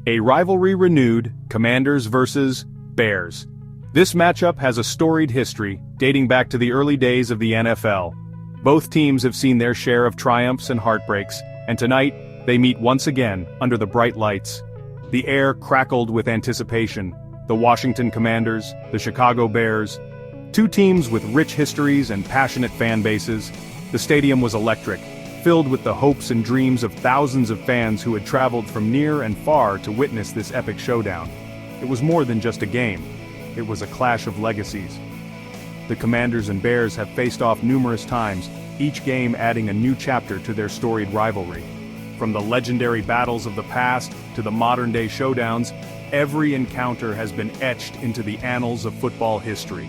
A rivalry renewed, Commanders versus Bears. This matchup has a storied history, dating back to the early days of the NFL. Both teams have seen their share of triumphs and heartbreaks, and tonight, they meet once again under the bright lights. The air crackled with anticipation. The Washington Commanders, the Chicago Bears. Two teams with rich histories and passionate fan bases. The stadium was electric, filled with the hopes and dreams of thousands of fans who had traveled from near and far to witness this epic showdown. It was more than just a game. It was a clash of legacies. The Commanders and Bears have faced off numerous times, each game adding a new chapter to their storied rivalry. From the legendary battles of the past to the modern-day showdowns, every encounter has been etched into the annals of football history.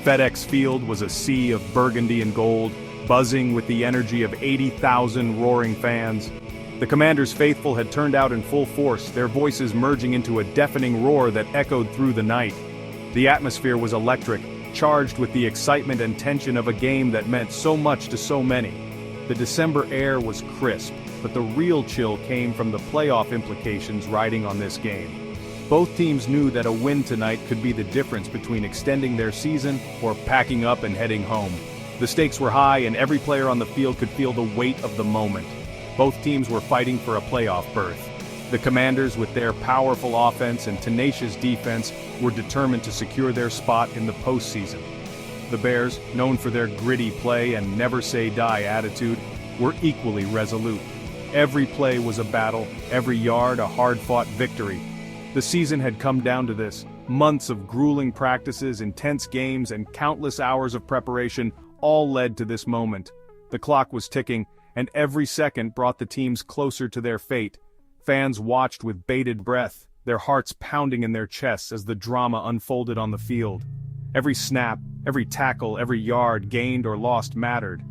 FedEx Field was a sea of burgundy and gold, buzzing with the energy of 80,000 roaring fans. The Commanders' faithful had turned out in full force, their voices merging into a deafening roar that echoed through the night. The atmosphere was electric, charged with the excitement and tension of a game that meant so much to so many. The December air was crisp, but the real chill came from the playoff implications riding on this game. Both teams knew that a win tonight could be the difference between extending their season or packing up and heading home. The stakes were high and every player on the field could feel the weight of the moment. Both teams were fighting for a playoff berth. The Commanders, with their powerful offense and tenacious defense, were determined to secure their spot in the postseason. The Bears, known for their gritty play and never-say-die attitude, were equally resolute. Every play was a battle, every yard a hard-fought victory. The season had come down to this: months of grueling practices, intense games, and countless hours of preparation all led to this moment. The clock was ticking, and every second brought the teams closer to their fate. Fans watched with bated breath, their hearts pounding in their chests as the drama unfolded on the field. Every snap, every tackle, every yard gained or lost mattered.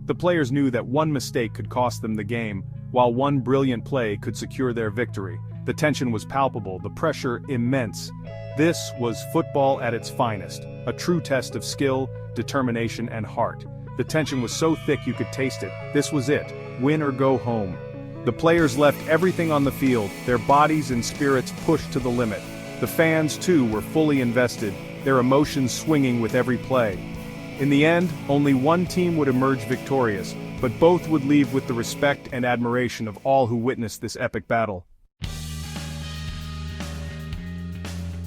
The players knew that one mistake could cost them the game, while one brilliant play could secure their victory. The tension was palpable, the pressure immense. This was football at its finest, a true test of skill, determination, and heart. The tension was so thick you could taste it. This was it, win or go home. The players left everything on the field, their bodies and spirits pushed to the limit. The fans, too, were fully invested, their emotions swinging with every play. In the end, only one team would emerge victorious, but both would leave with the respect and admiration of all who witnessed this epic battle.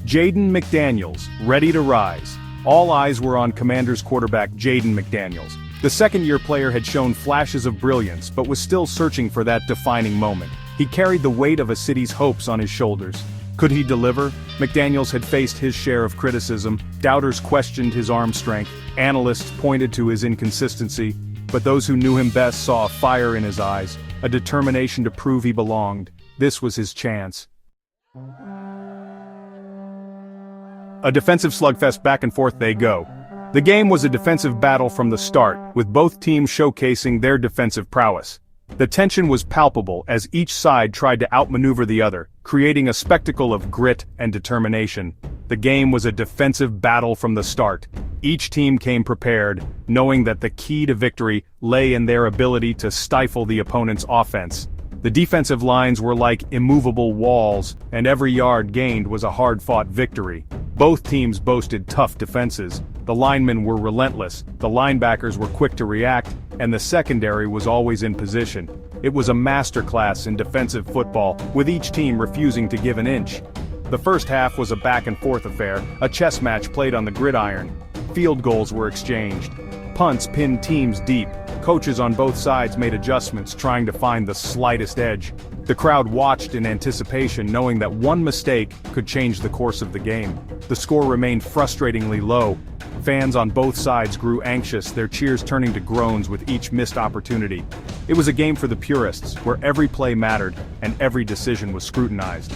Jaden McDaniels, ready to rise. All eyes were on Commanders quarterback Jaden McDaniels. The second-year player had shown flashes of brilliance, but was still searching for that defining moment. He carried the weight of a city's hopes on his shoulders. Could he deliver? McDaniels had faced his share of criticism. Doubters questioned his arm strength. Analysts pointed to his inconsistency. But those who knew him best saw a fire in his eyes, a determination to prove he belonged. This was his chance. A defensive slugfest, back and forth they go. The game was a defensive battle from the start, with both teams showcasing their defensive prowess. The tension was palpable as each side tried to outmaneuver the other, creating a spectacle of grit and determination. The game was a defensive battle from the start. Each team came prepared, knowing that the key to victory lay in their ability to stifle the opponent's offense. The defensive lines were like immovable walls, and every yard gained was a hard-fought victory. Both teams boasted tough defenses. The linemen were relentless, the linebackers were quick to react, and the secondary was always in position. It was a masterclass in defensive football, with each team refusing to give an inch. The first half was a back-and-forth affair, a chess match played on the gridiron. Field goals were exchanged. Punts pinned teams deep. Coaches on both sides made adjustments, trying to find the slightest edge. The crowd watched in anticipation, knowing that one mistake could change the course of the game. The score remained frustratingly low. Fans on both sides grew anxious, their cheers turning to groans with each missed opportunity. It was a game for the purists, where every play mattered, and every decision was scrutinized.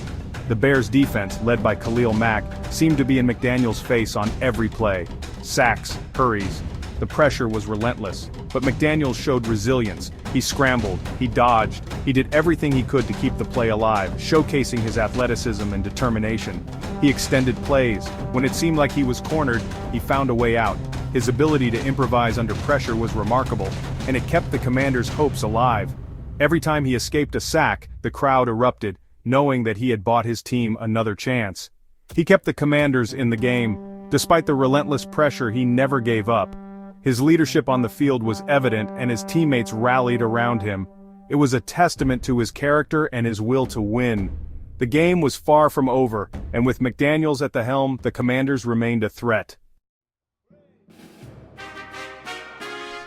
The Bears' defense, led by Khalil Mack, seemed to be in McDaniels' face on every play. Sacks, hurries. The pressure was relentless, but McDaniels showed resilience. He scrambled, he dodged, he did everything he could to keep the play alive, showcasing his athleticism and determination. He extended plays. When it seemed like he was cornered, he found a way out. His ability to improvise under pressure was remarkable, and it kept the Commanders' hopes alive. Every time he escaped a sack, the crowd erupted, knowing that he had bought his team another chance. He kept the Commanders in the game. Despite the relentless pressure, he never gave up. His leadership on the field was evident, and his teammates rallied around him. It was a testament to his character and his will to win. The game was far from over, and with McDaniels at the helm, the Commanders remained a threat.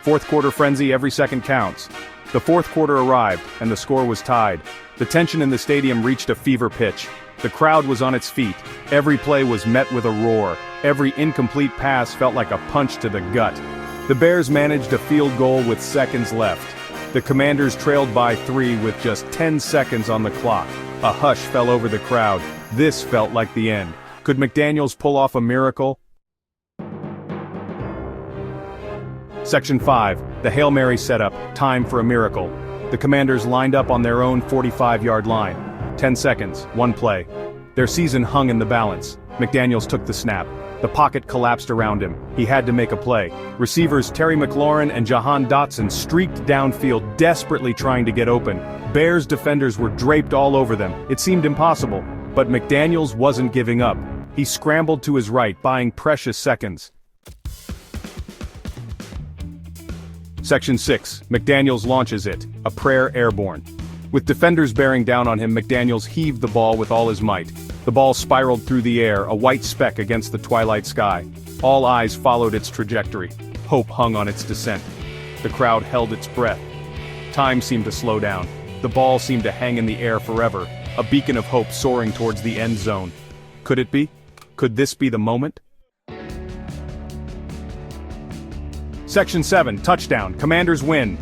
Fourth quarter frenzy, every second counts. The fourth quarter arrived, and the score was tied. The tension in the stadium reached a fever pitch. The crowd was on its feet. Every play was met with a roar. Every incomplete pass felt like a punch to the gut. The Bears managed a field goal with seconds left. The Commanders trailed by 3 with just 10 seconds on the clock. A hush fell over the crowd. This felt like the end. Could McDaniels pull off a miracle? Section 5, the Hail Mary setup, time for a miracle. The Commanders lined up on their own 45-yard line. 10 seconds, one play. Their season hung in the balance. McDaniels took the snap. The pocket collapsed around him. He had to make a play. Receivers Terry McLaurin and Jahan Dotson streaked downfield, desperately trying to get open. Bears defenders were draped all over them. It seemed impossible, but McDaniels wasn't giving up. He scrambled to his right, buying precious seconds. Section 6, McDaniels launches it, a prayer airborne. With defenders bearing down on him, McDaniels heaved the ball with all his might. The ball spiraled through the air, a white speck against the twilight sky. All eyes followed its trajectory. Hope hung on its descent. The crowd held its breath. Time seemed to slow down. The ball seemed to hang in the air forever, a beacon of hope soaring towards the end zone. Could it be? Could this be the moment? Section 7, touchdown, Commanders win.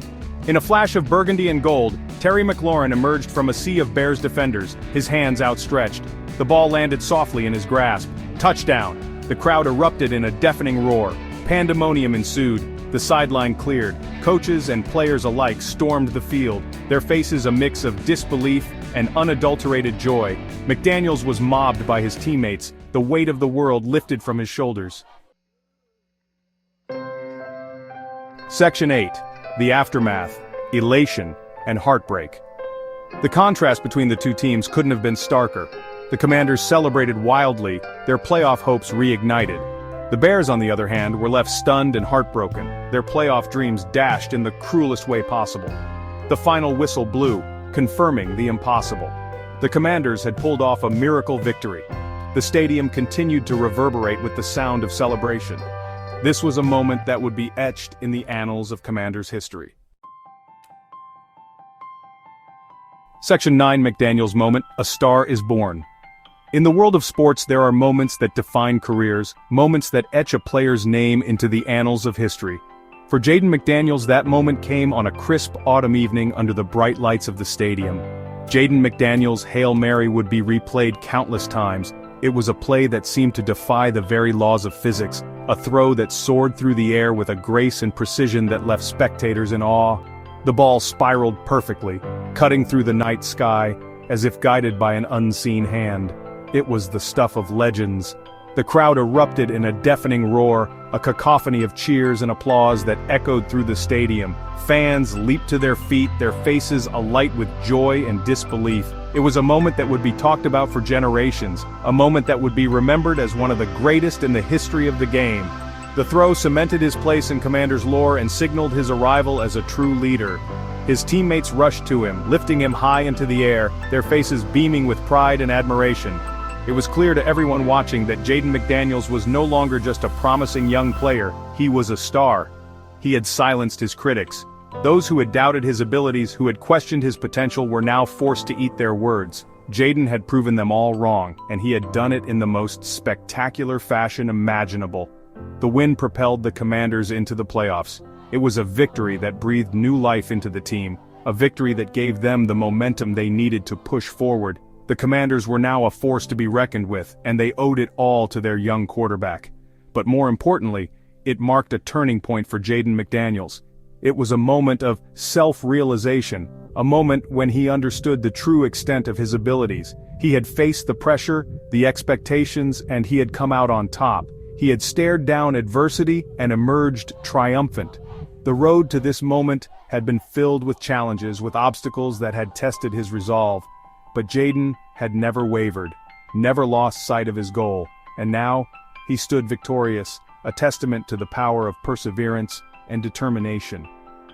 In a flash of burgundy and gold, Terry McLaurin emerged from a sea of Bears defenders, his hands outstretched. The ball landed softly in his grasp. Touchdown! The crowd erupted in a deafening roar. Pandemonium ensued. The sideline cleared. Coaches and players alike stormed the field, their faces a mix of disbelief and unadulterated joy. McDaniels was mobbed by his teammates, the weight of the world lifted from his shoulders. Section 8, the aftermath, elation, and heartbreak. The contrast between the two teams couldn't have been starker. The Commanders celebrated wildly, their playoff hopes reignited. The Bears, on the other hand, were left stunned and heartbroken, their playoff dreams dashed in the cruelest way possible. The final whistle blew, confirming the impossible. The Commanders had pulled off a miracle victory. The stadium continued to reverberate with the sound of celebration. This was a moment that would be etched in the annals of Commanders history. Section 9, McDaniels moment, a star is born. In the world of sports, there are moments that define careers, moments that etch a player's name into the annals of history. For Jaden McDaniels, that moment came on a crisp autumn evening under the bright lights of the stadium. Jaden McDaniels' Hail Mary would be replayed countless times. It was a play that seemed to defy the very laws of physics, a throw that soared through the air with a grace and precision that left spectators in awe. The ball spiraled perfectly, cutting through the night sky, as if guided by an unseen hand. It was the stuff of legends. The crowd erupted in a deafening roar, a cacophony of cheers and applause that echoed through the stadium. Fans leaped to their feet, their faces alight with joy and disbelief. It was a moment that would be talked about for generations, a moment that would be remembered as one of the greatest in the history of the game. The throw cemented his place in Commanders lore and signaled his arrival as a true leader. His teammates rushed to him, lifting him high into the air, their faces beaming with pride and admiration. It was clear to everyone watching that Jaden McDaniels was no longer just a promising young player, he was a star. He had silenced his critics. Those who had doubted his abilities, who had questioned his potential, were now forced to eat their words. Jaden had proven them all wrong, and he had done it in the most spectacular fashion imaginable. The win propelled the Commanders into the playoffs. It was a victory that breathed new life into the team, a victory that gave them the momentum they needed to push forward. The Commanders were now a force to be reckoned with, and they owed it all to their young quarterback. But more importantly, it marked a turning point for Jaden McDaniels. It was a moment of self-realization, a moment when he understood the true extent of his abilities. He had faced the pressure, the expectations, and he had come out on top. He had stared down adversity and emerged triumphant. The road to this moment had been filled with challenges, with obstacles that had tested his resolve. But Jaden had never wavered, never lost sight of his goal, and now, he stood victorious, a testament to the power of perseverance and determination.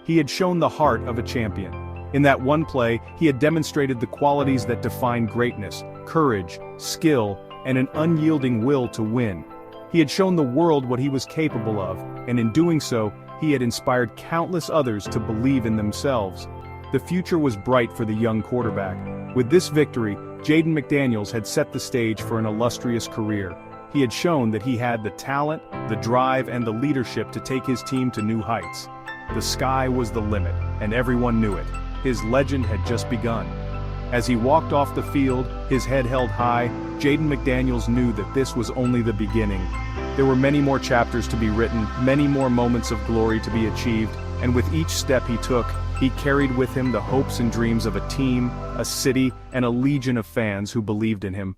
He had shown the heart of a champion. In that one play, he had demonstrated the qualities that define greatness: courage, skill, and an unyielding will to win. He had shown the world what he was capable of, and in doing so, he had inspired countless others to believe in themselves. The future was bright for the young quarterback. With this victory, Jaden McDaniels had set the stage for an illustrious career. He had shown that he had the talent, the drive, and the leadership to take his team to new heights. The sky was the limit, and everyone knew it. His legend had just begun. As he walked off the field, his head held high, Jaden McDaniels knew that this was only the beginning. There were many more chapters to be written, many more moments of glory to be achieved, and with each step he took, he carried with him the hopes and dreams of a team, a city, and a legion of fans who believed in him.